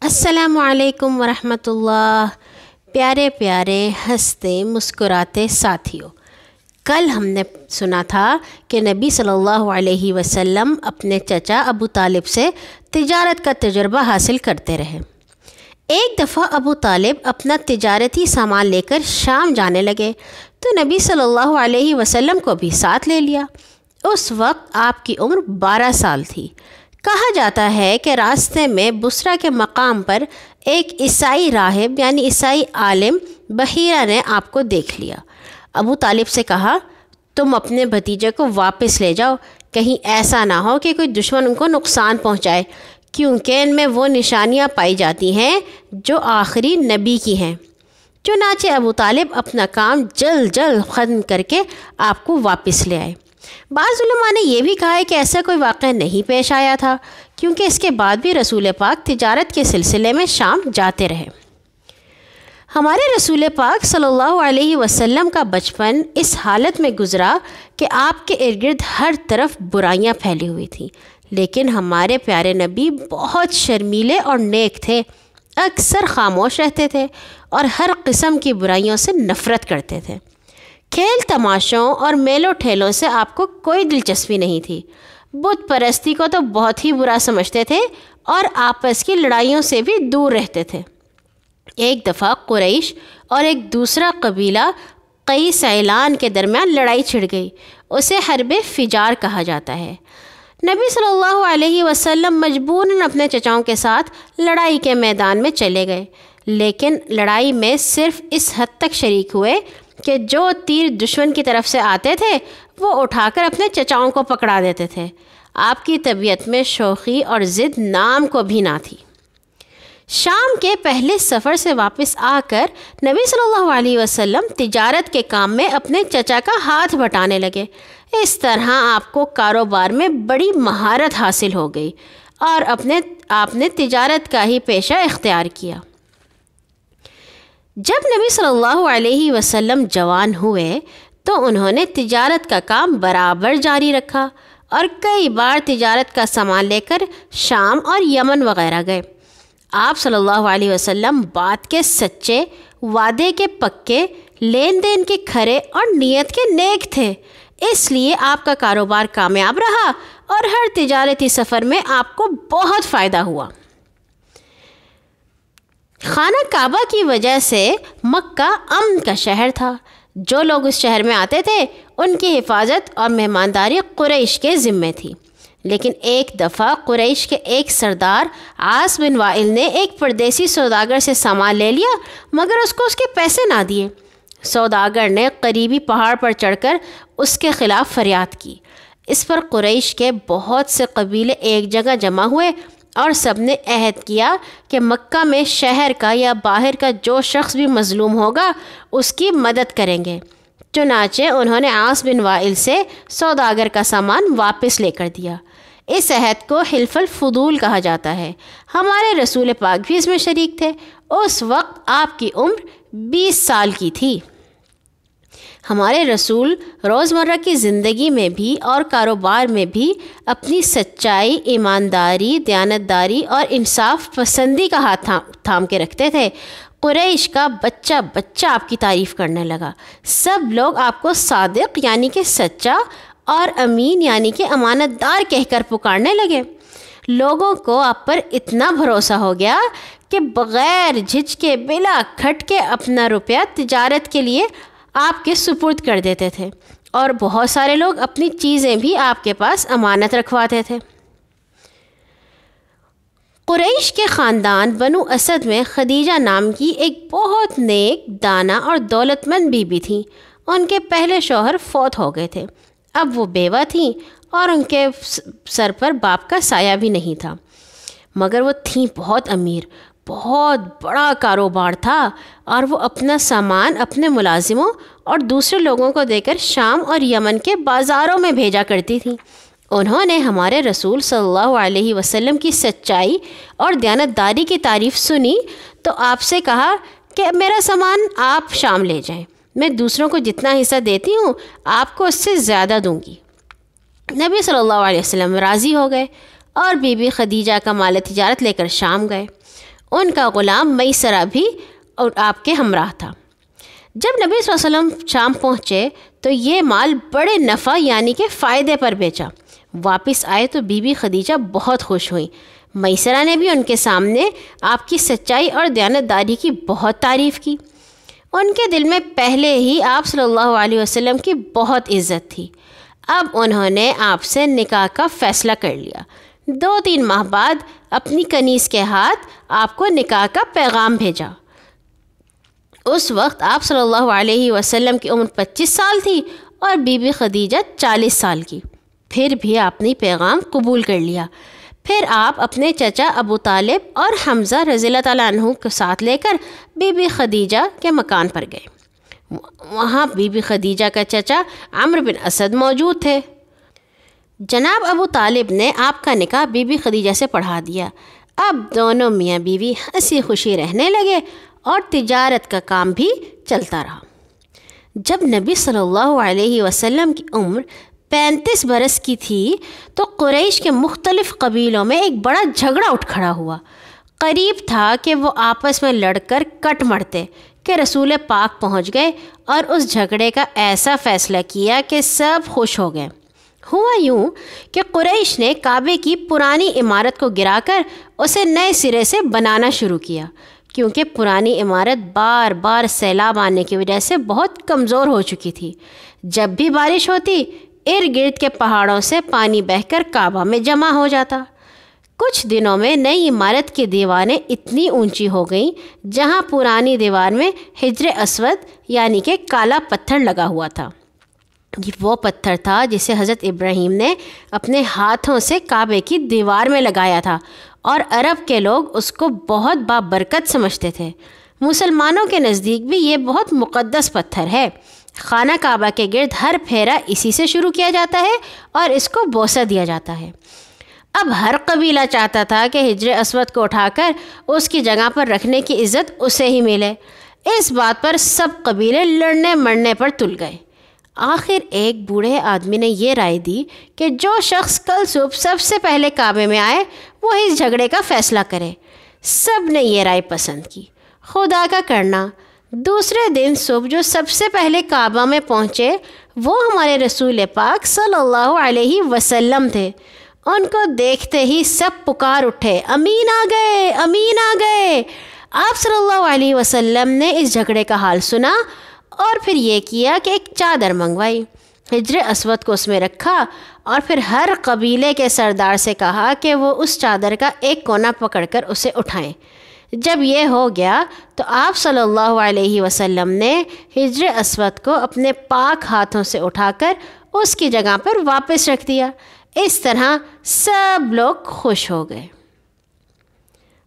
السلام علیکم ورحمۃ اللہ۔ پیارے پیارے ہنستے مسکراتے ساتھیوں، کل ہم نے سنا تھا کہ نبی صلی اللہ علیہ وسلم اپنے چچا ابو طالب سے تجارت کا تجربہ حاصل کرتے رہے۔ ایک دفعہ ابو طالب اپنا تجارتی سامان لے کر شام جانے لگے تو نبی صلی اللہ علیہ وسلم کو بھی ساتھ لے لیا۔ اس وقت آپ کی عمر 12 سال تھی۔ کہا جاتا ہے کہ راستے میں بصرہ کے مقام پر ایک عیسائی راہب یعنی عیسائی عالم بحیرہ نے آپ کو دیکھ لیا۔ ابو طالب سے کہا، تم اپنے بھتیجے کو واپس لے جاؤ، کہیں ایسا نہ ہو کہ کوئی دشمن ان کو نقصان پہنچائے، کیونکہ ان میں وہ نشانیاں پائی جاتی ہیں جو آخری نبی کی ہیں۔ چنانچہ ابو طالب اپنا کام جلد ختم کر کے آپ کو واپس لے آئے۔ بعض علماء نے یہ بھی کہا ہے کہ ایسا کوئی واقعہ نہیں پیش آیا تھا، کیونکہ اس کے بعد بھی رسول پاک تجارت کے سلسلے میں شام جاتے رہے۔ ہمارے رسول پاک صلی اللہ علیہ وسلم کا بچپن اس حالت میں گزرا کہ آپ کے ارد گرد ہر طرف برائیاں پھیلی ہوئی تھیں، لیکن ہمارے پیارے نبی بہت شرمیلے اور نیک تھے، اکثر خاموش رہتے تھے اور ہر قسم کی برائیوں سے نفرت کرتے تھے۔ کھیل تماشوں اور میلوں ٹھیلوں سے آپ کو کوئی دلچسپی نہیں تھی۔ بت پرستی کو تو بہت ہی برا سمجھتے تھے اور آپس کی لڑائیوں سے بھی دور رہتے تھے۔ ایک دفعہ قریش اور ایک دوسرا قبیلہ قیس اعلان کے درمیان لڑائی چھڑ گئی۔ اسے حرب فجار کہا جاتا ہے۔ نبی صلی اللہ علیہ وسلم مجبوراً اپنے چچاؤں کے ساتھ لڑائی کے میدان میں چلے گئے، لیکن لڑائی میں صرف اس حد تک شریک ہوئے کہ جو تیر دشمن کی طرف سے آتے تھے وہ اٹھا کر اپنے چچاؤں کو پکڑا دیتے تھے۔ آپ کی طبیعت میں شوخی اور ضد نام کو بھی نہ تھی۔ شام کے پہلے سفر سے واپس آ کر نبی صلی اللہ علیہ وسلم تجارت کے کام میں اپنے چچا کا ہاتھ بٹانے لگے۔ اس طرح آپ کو کاروبار میں بڑی مہارت حاصل ہو گئی اور آپ نے تجارت کا ہی پیشہ اختیار کیا۔ جب نبی صلی اللہ علیہ وسلم جوان ہوئے تو انہوں نے تجارت کا کام برابر جاری رکھا اور کئی بار تجارت کا سامان لے کر شام اور یمن وغیرہ گئے۔ آپ صلی اللہ علیہ وسلم بات کے سچے، وعدے کے پکے، لین دین کے کھرے اور نیت کے نیک تھے، اس لیے آپ کا کاروبار کامیاب رہا اور ہر تجارتی سفر میں آپ کو بہت فائدہ ہوا۔ خانہ کعبہ کی وجہ سے مکہ امن کا شہر تھا۔ جو لوگ اس شہر میں آتے تھے ان کی حفاظت اور مہمانداری قریش کے ذمے تھی، لیکن ایک دفعہ قریش کے ایک سردار عاص بن وائل نے ایک پردیسی سوداگر سے سامان لے لیا مگر اس کو اس کے پیسے نہ دیے۔ سوداگر نے قریبی پہاڑ پر چڑھ کر اس کے خلاف فریاد کی۔ اس پر قریش کے بہت سے قبیلے ایک جگہ جمع ہوئے اور سب نے عہد کیا کہ مکہ میں شہر کا یا باہر کا جو شخص بھی مظلوم ہوگا اس کی مدد کریں گے۔ چنانچہ انہوں نے عاص بن وائل سے سوداگر کا سامان واپس لے کر دیا۔ اس عہد کو حلف الفضول کہا جاتا ہے۔ ہمارے رسول پاک بھی اس میں شریک تھے۔ اس وقت آپ کی عمر 20 سال کی تھی۔ ہمارے رسول روزمرہ کی زندگی میں بھی اور کاروبار میں بھی اپنی سچائی، ایمانداری، دیانتداری اور انصاف پسندی کا ہاتھ تھام کے رکھتے تھے۔ قریش کا بچہ آپ کی تعریف کرنے لگا۔ سب لوگ آپ کو صادق یعنی کہ سچا اور امین یعنی کہ امانت دار کہہ کر پکارنے لگے۔ لوگوں کو آپ پر اتنا بھروسہ ہو گیا کہ بغیر جھجکے بلا کھٹکے اپنا روپیہ تجارت کے لیے آپ کے سپرد کر دیتے تھے، اور بہت سارے لوگ اپنی چیزیں بھی آپ کے پاس امانت رکھواتے تھے۔ قریش کے خاندان بنو اسد میں خدیجہ نام کی ایک بہت نیک، دانا اور دولت مند بیوی تھیں۔ ان کے پہلے شوہر فوت ہو گئے تھے، اب وہ بیوہ تھیں اور ان کے سر پر باپ کا سایہ بھی نہیں تھا، مگر وہ تھیں بہت امیر۔ بہت بڑا کاروبار تھا اور وہ اپنا سامان اپنے ملازموں اور دوسرے لوگوں کو دے کر شام اور یمن کے بازاروں میں بھیجا کرتی تھیں۔ انہوں نے ہمارے رسول صلی اللہ علیہ وسلم کی سچائی اور دیانتداری کی تعریف سنی تو آپ سے کہا کہ میرا سامان آپ شام لے جائیں، میں دوسروں کو جتنا حصہ دیتی ہوں آپ کو اس سے زیادہ دوں گی۔ نبی صلی اللہ علیہ وسلم راضی ہو گئے اور بی بی خدیجہ کا مال تجارت لے کر شام گئے۔ ان کا غلام میسرہ بھی اور آپ کے ہمراہ تھا۔ جب نبی صلی اللہ علیہ وسلم شام پہنچے تو یہ مال بڑے نفع یعنی کہ فائدے پر بیچا۔ واپس آئے تو بی بی خدیجہ بہت خوش ہوئیں۔ میسرہ نے بھی ان کے سامنے آپ کی سچائی اور دیانتداری کی بہت تعریف کی۔ ان کے دل میں پہلے ہی آپ صلی اللہ علیہ وسلم کی بہت عزت تھی۔ اب انہوں نے آپ سے نکاح کا فیصلہ کر لیا۔ 2-3 ماہ بعد اپنی کنیز کے ہاتھ آپ کو نکاح کا پیغام بھیجا۔ اس وقت آپ صلی اللہ علیہ وسلم کی عمر 25 سال تھی اور بی بی خدیجہ 40 سال کی۔ پھر بھی آپ نے پیغام قبول کر لیا۔ پھر آپ اپنے چچا ابو طالب اور حمزہ رضی اللہ تعالیٰ عنہ کو ساتھ لے کر بی بی خدیجہ کے مکان پر گئے۔ وہاں بی بی خدیجہ کا چچا عمرو بن اسد موجود تھے۔ جناب ابو طالب نے آپ کا نکاح بی بی خدیجہ سے پڑھا دیا۔ اب دونوں میاں بیوی ہنسی خوشی رہنے لگے اور تجارت کا کام بھی چلتا رہا۔ جب نبی صلی اللہ علیہ وسلم کی عمر 35 برس کی تھی تو قریش کے مختلف قبیلوں میں ایک بڑا جھگڑا اٹھ کھڑا ہوا۔ قریب تھا کہ وہ آپس میں لڑ کر کٹ مرتے کہ رسول پاک پہنچ گئے اور اس جھگڑے کا ایسا فیصلہ کیا کہ سب خوش ہو گئے۔ ہوا یوں کہ قریش نے کعبے کی پرانی عمارت کو گرا کر اسے نئے سرے سے بنانا شروع کیا، کیونکہ پرانی عمارت بار بار سیلاب آنے کی وجہ سے بہت کمزور ہو چکی تھی۔ جب بھی بارش ہوتی ارد گرد کے پہاڑوں سے پانی بہہ کر کعبہ میں جمع ہو جاتا۔ کچھ دنوں میں نئی عمارت کی دیواریں اتنی اونچی ہو گئیں جہاں پرانی دیوار میں حجر اسود یعنی کہ کالا پتھر لگا ہوا تھا۔ یہ وہ پتھر تھا جسے حضرت ابراہیم نے اپنے ہاتھوں سے کعبے کی دیوار میں لگایا تھا اور عرب کے لوگ اس کو بہت بابرکت سمجھتے تھے۔ مسلمانوں کے نزدیک بھی یہ بہت مقدس پتھر ہے۔ خانہ کعبہ کے گرد ہر پھیرا اسی سے شروع کیا جاتا ہے اور اس کو بوسہ دیا جاتا ہے۔ اب ہر قبیلہ چاہتا تھا کہ حجر اسود کو اٹھا کر اس کی جگہ پر رکھنے کی عزت اسے ہی ملے۔ اس بات پر سب قبیلے لڑنے مرنے پر تل گئے۔ آخر ایک بوڑھے آدمی نے یہ رائے دی کہ جو شخص کل صبح سب سے پہلے کعبے میں آئے وہ اس جھگڑے کا فیصلہ کرے۔ سب نے یہ رائے پسند کی۔ خدا کا کرنا، دوسرے دن صبح جو سب سے پہلے کعبہ میں پہنچے وہ ہمارے رسول پاک صلی اللہ علیہ وسلم تھے۔ ان کو دیکھتے ہی سب پکار اٹھے، امین آ گئے، امین آ گئے۔ آپ صلی اللہ علیہ وسلم نے اس جھگڑے کا حال سنا اور پھر یہ کیا کہ ایک چادر منگوائی، حجر اسود کو اس میں رکھا اور پھر ہر قبیلے کے سردار سے کہا کہ وہ اس چادر کا ایک کونا پکڑ کر اسے اٹھائیں۔ جب یہ ہو گیا تو آپ صلی اللہ علیہ وسلم نے حجر اسود کو اپنے پاک ہاتھوں سے اٹھا کر اس کی جگہ پر واپس رکھ دیا۔ اس طرح سب لوگ خوش ہو گئے۔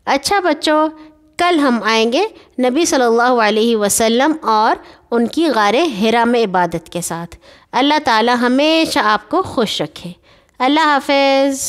اچھا بچوں، کل ہم آئیں گے نبی صلی اللہ علیہ وسلم اور ان کی غار حرا میں عبادت کے ساتھ۔ اللہ تعالی ہمیشہ آپ کو خوش رکھے۔ اللہ حافظ۔